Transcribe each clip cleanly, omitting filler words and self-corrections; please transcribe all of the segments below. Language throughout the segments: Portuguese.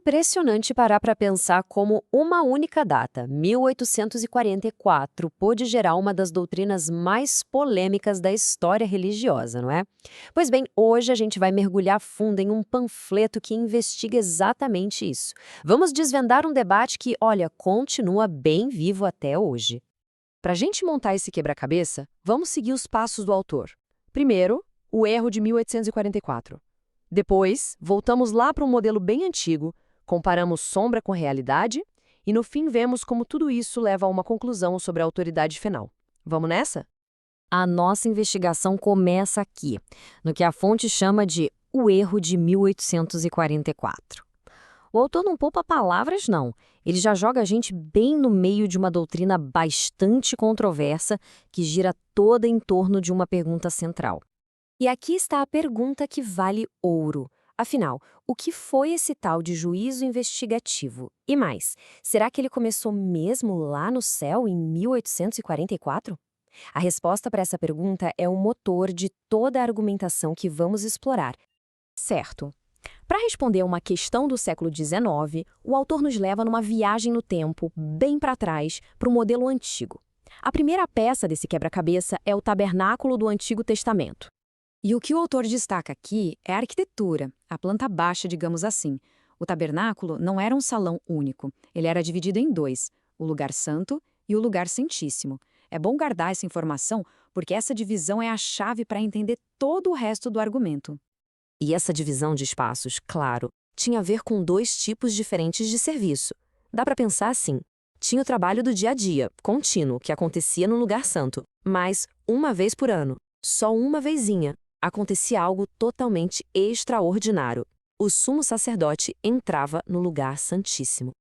impressionante parar para pensar como uma única data, 1844, pôde gerar uma das doutrinas mais polêmicas da história religiosa, não é? Pois bem, hoje a gente vai mergulhar fundo em um panfleto que investiga exatamente isso. Vamos desvendar um debate que, olha, continua bem vivo até hoje. Para a gente montar esse quebra-cabeça, vamos seguir os passos do autor. Primeiro, o erro de 1844. Depois, voltamos lá para um modelo bem antigo, comparamos sombra com realidade e, no fim, vemos como tudo isso leva a uma conclusão sobre a autoridade final. Vamos nessa? A nossa investigação começa aqui, no que a fonte chama de o erro de 1844. O autor não poupa palavras, não. Ele já joga a gente bem no meio de uma doutrina bastante controversa que gira toda em torno de uma pergunta central. E aqui está a pergunta que vale ouro. Afinal, o que foi esse tal de juízo investigativo? E mais, será que ele começou mesmo lá no céu em 1844? A resposta para essa pergunta é o motor de toda a argumentação que vamos explorar. Certo. Para responder a uma questão do século XIX, o autor nos leva numa viagem no tempo, bem para trás, para o modelo antigo. A primeira peça desse quebra-cabeça é o tabernáculo do Antigo Testamento. E o que o autor destaca aqui é a arquitetura, a planta baixa, digamos assim. O tabernáculo não era um salão único, ele era dividido em dois, o lugar santo e o lugar santíssimo. É bom guardar essa informação porque essa divisão é a chave para entender todo o resto do argumento. E essa divisão de espaços, claro, tinha a ver com dois tipos diferentes de serviço. Dá para pensar assim. Tinha o trabalho do dia a dia, contínuo, que acontecia no lugar santo, mas uma vez por ano, só uma vezinha, acontecia algo totalmente extraordinário. O sumo sacerdote entrava no lugar santíssimo.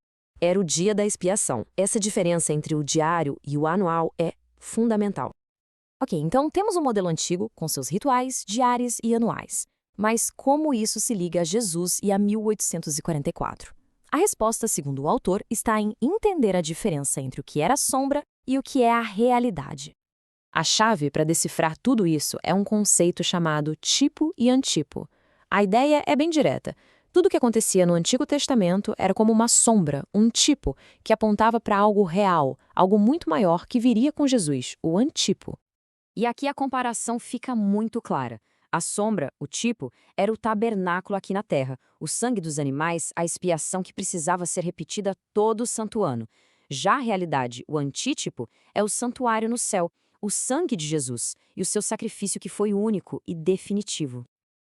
Era o dia da expiação. Essa diferença entre o diário e o anual é fundamental. Ok, então temos um modelo antigo com seus rituais, diários e anuais. Mas como isso se liga a Jesus e a 1844? A resposta, segundo o autor, está em entender a diferença entre o que era sombra e o que é a realidade. A chave para decifrar tudo isso é um conceito chamado tipo e antipo. A ideia é bem direta. Tudo o que acontecia no Antigo Testamento era como uma sombra, um tipo, que apontava para algo real, algo muito maior que viria com Jesus, o antipo. E aqui a comparação fica muito clara. A sombra, o tipo, era o tabernáculo aqui na terra, o sangue dos animais, a expiação que precisava ser repetida todo santo ano. Já a realidade, o antítipo, é o santuário no céu, o sangue de Jesus e o seu sacrifício que foi único e definitivo.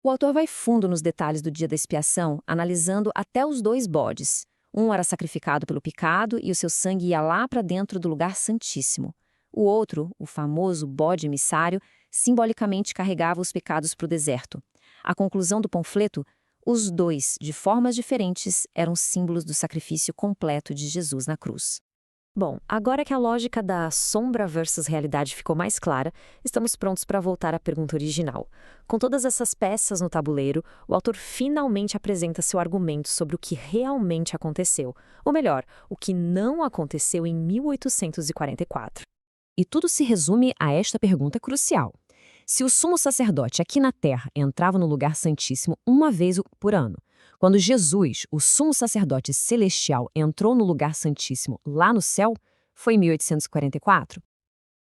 O autor vai fundo nos detalhes do dia da expiação, analisando até os dois bodes. Um era sacrificado pelo pecado e o seu sangue ia lá para dentro do lugar santíssimo. O outro, o famoso bode emissário, simbolicamente carregava os pecados para o deserto. A conclusão do panfleto, os dois, de formas diferentes, eram símbolos do sacrifício completo de Jesus na cruz. Bom, agora que a lógica da sombra versus realidade ficou mais clara, estamos prontos para voltar à pergunta original. Com todas essas peças no tabuleiro, o autor finalmente apresenta seu argumento sobre o que realmente aconteceu, ou melhor, o que não aconteceu em 1844. E tudo se resume a esta pergunta crucial. Se o sumo sacerdote aqui na Terra entrava no lugar santíssimo uma vez por ano, quando Jesus, o sumo sacerdote celestial, entrou no lugar santíssimo lá no céu, foi em 1844?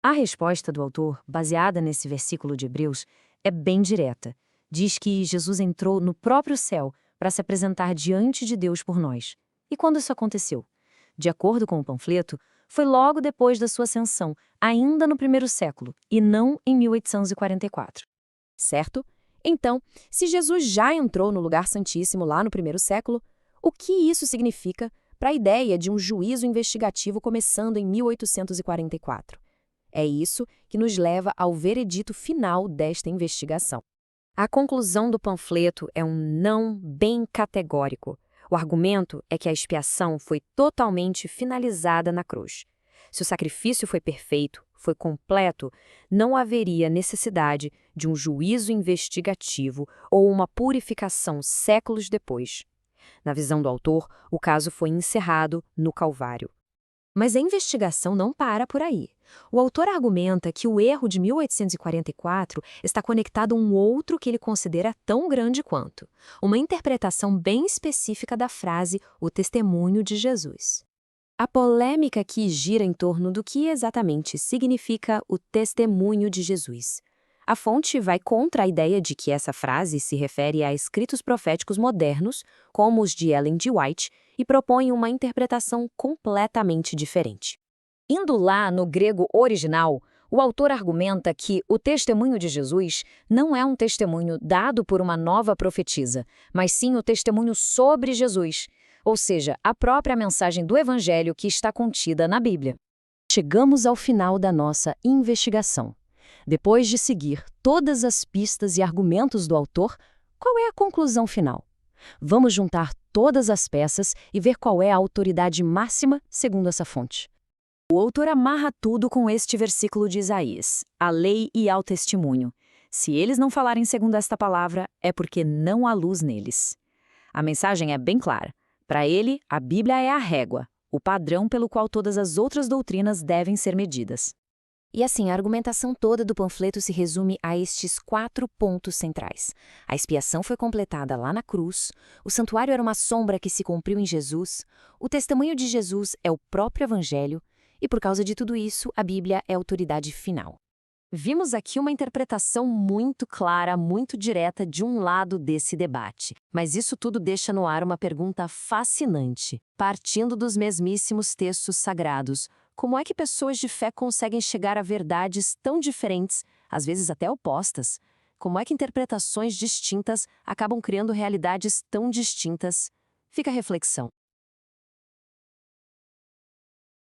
A resposta do autor, baseada nesse versículo de Hebreus, é bem direta. Diz que Jesus entrou no próprio céu para se apresentar diante de Deus por nós. E quando isso aconteceu? De acordo com o panfleto, foi logo depois da sua ascensão, ainda no primeiro século, e não em 1844. Certo? Então, se Jesus já entrou no lugar santíssimo lá no primeiro século, o que isso significa para a ideia de um juízo investigativo começando em 1844? É isso que nos leva ao veredito final desta investigação. A conclusão do panfleto é um não bem categórico. O argumento é que a expiação foi totalmente finalizada na cruz. Se o sacrifício foi perfeito, foi completo, não haveria necessidade de um juízo investigativo ou uma purificação séculos depois. Na visão do autor, o caso foi encerrado no Calvário. Mas a investigação não para por aí. O autor argumenta que o erro de 1844 está conectado a um outro que ele considera tão grande quanto, uma interpretação bem específica da frase "o testemunho de Jesus". A polêmica aqui gira em torno do que exatamente significa o testemunho de Jesus. A fonte vai contra a ideia de que essa frase se refere a escritos proféticos modernos, como os de Ellen G. White, e propõe uma interpretação completamente diferente. Indo lá no grego original, o autor argumenta que o testemunho de Jesus não é um testemunho dado por uma nova profetisa, mas sim o testemunho sobre Jesus, ou seja, a própria mensagem do Evangelho que está contida na Bíblia. Chegamos ao final da nossa investigação. Depois de seguir todas as pistas e argumentos do autor, qual é a conclusão final? Vamos juntar todas as peças e ver qual é a autoridade máxima segundo essa fonte. O autor amarra tudo com este versículo de Isaías: a lei e ao testemunho. Se eles não falarem segundo esta palavra, é porque não há luz neles. A mensagem é bem clara. Para ele, a Bíblia é a régua, o padrão pelo qual todas as outras doutrinas devem ser medidas. E assim, a argumentação toda do panfleto se resume a estes 4 pontos centrais. A expiação foi completada lá na cruz, o santuário era uma sombra que se cumpriu em Jesus, o testemunho de Jesus é o próprio Evangelho, e por causa de tudo isso, a Bíblia é a autoridade final. Vimos aqui uma interpretação muito clara, muito direta de um lado desse debate. Mas isso tudo deixa no ar uma pergunta fascinante. Partindo dos mesmíssimos textos sagrados, como é que pessoas de fé conseguem chegar a verdades tão diferentes, às vezes até opostas? Como é que interpretações distintas acabam criando realidades tão distintas? Fica a reflexão.